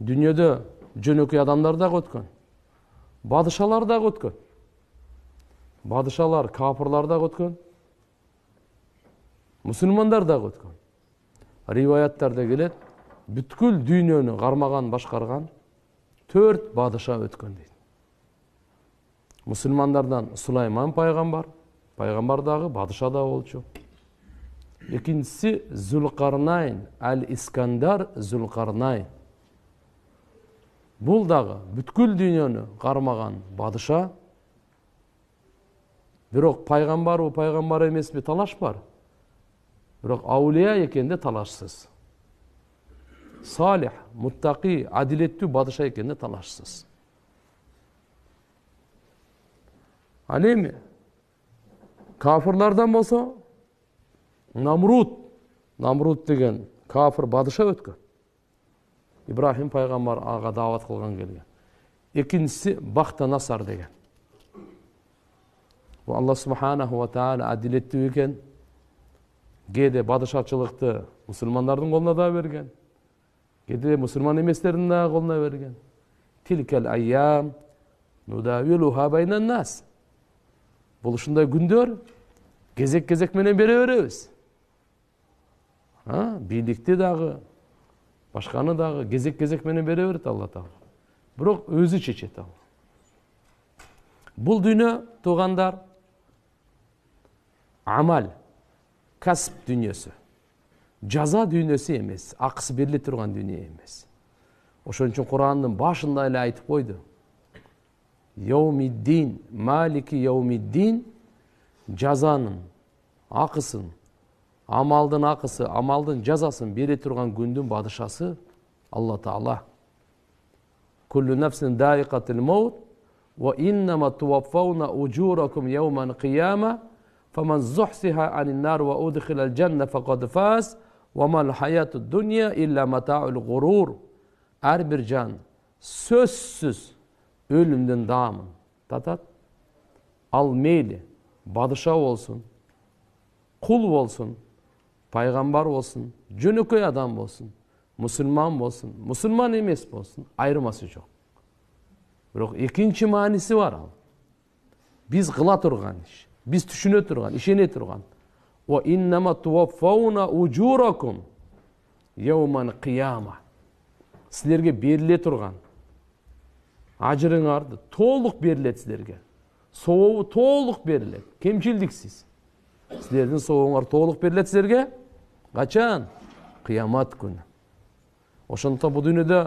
Дүйнөдө жөнөкөй адамдар дагы өткөн. Падышалар дагы өткөн. Падышалар, кафырлар дагы өткөн. Мусулмандар дагы өткөн. Риваяттарда келет, бүткүл дүйнөнү кармаган, башкарган 4 падыша өткөн дейт. Мусулмандардан Сулайман пайгамбар, пайгамбар дагы, падыша да болчу. Экинчиси Зулкарнайн, Ал-Искандар Зулкарнайн. Бул дагы бүткүл дүйнөнү кармаган падыша. Бирок пайгамбарбы, пайгамбар эмеспи талаш бар. Бирок аулия экенде талашсыз. Салих, муттақи, адилеттүү падыша экенде талашсыз. Ал эми кафырлардан болсо Намруд деген кафыр падыша өткөн. Ибрахим пайгамбар ага даават кылган келген. Экинчиси Бахтанасар деген. Бул Аллах субханаху ва тааля адилеттүү экен. Кээде падышачылыкты мусулмандардын колуна да берген. Кээде мусулман эместердин да колуна берген. Тилкел айям нудавилуха байнан нас. Бул ушундай күндөр кезек-кезек менен бере беребиз. Бийликти дагы, башканы дагы кезек-кезек менен бере берет Алла Таала. Бирок өзү чечет ал. Бул дүйнө туугандар амал, касып дүйнөсү. Жаза дүйнөсү эмес, акысы бериле турган дүйнө эмес. Ошон үчүн Курандын башында эле айтып койду. Яумиддин, малики яумиддин, жазанын акысын, амалдын акысы, амалдын жазасын бере турган күндүн падышасы Алла Таала. Куллу нафсин даиқатил маут ва иннама туваффауна уджуракум яуман қияма фаман зухсиха анин нар ва удхилал джанна фақад фаз ва мал хаяту дунья илля матаул гурур. Ар бир жан сөзсүз өлүмдөн даамын татат. Ал мейли падыша болсун, кул болсун, пайгамбар болсун, жөнөкөй адам болсун, мусулман болсун, мусулман эмес болсун, айырмасы жок. Бирок экинчи мааниси бар ал. Биз кыла турган иш, биз түшүнө турган, ишене турган. Ва иннама туваффауна уджуракум яуман кияма. Силерге бериле турган ажырыңарды толук берилет силерге. Сообу толук берилет, кемчилдиксиз. Силердин сообуңар толук берилет силерге. Качан? Кыямат күнү. Ошондуктан бул дүйнөдө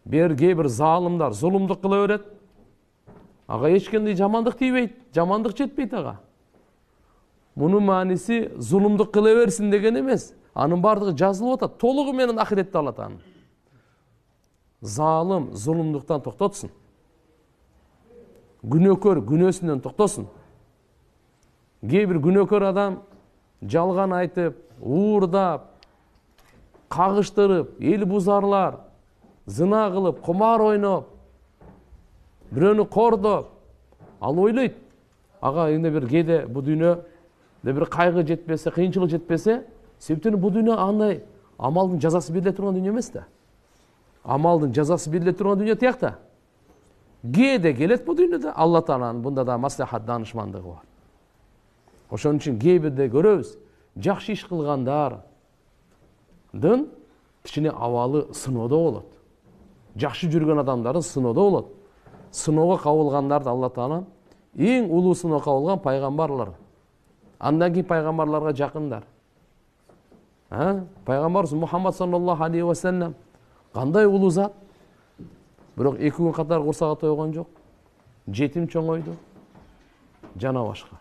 кээ бир залымдар зулумдук кыла берет. Ага эч кандай жамандык тийбейт, жамандык жетпейт ага. Мунун мааниси зулумдук кыла берсин деген эмес. Анын бардыгы жазылып атат, толугу менен ахиретте алат аны. Залым зулумдуктан токтотсун. Күнөөкөр күнөөсүнөн токтосун. Кээ бир күнөөкөр адам жалган айтып, уурдап, кагыштырып, эл бузарлар, зына кылып, кумар ойноп, бирөөнү кордоп, ал ойлойт. Ага эмне бир кээде бул дүйнөдө бир кайгы жетпесе, кыйынчылык жетпесе, себептен бул дүйнө андай амалдын жазасы бериле турган дүйнө эмес да. Амалдын жазасы бериле турган дүйнө тиякта. Кээде келет бул дүйнөдө, Алла Тааланын бунда да маслихат данышмандыгы бар. Ошон үчүн кээ бирде көрөбүз, жакшы иш кылгандардын кичине абалы сыноодо болот. Жакшы жүргөн адамдардын сыноодо болот. Сыноого кабылгандарды Алла Таала эң улуу сыноо кабылган пайгамбарлар. Андан кийин пайгамбарларга жакындар. Пайгамбарыбыз Мухаммад саллаллаху алейхи ва саллям кандай улуу зат? Бирок 2 күн катар курсага тойгон жок. Жетим чоңойду. Жана башка.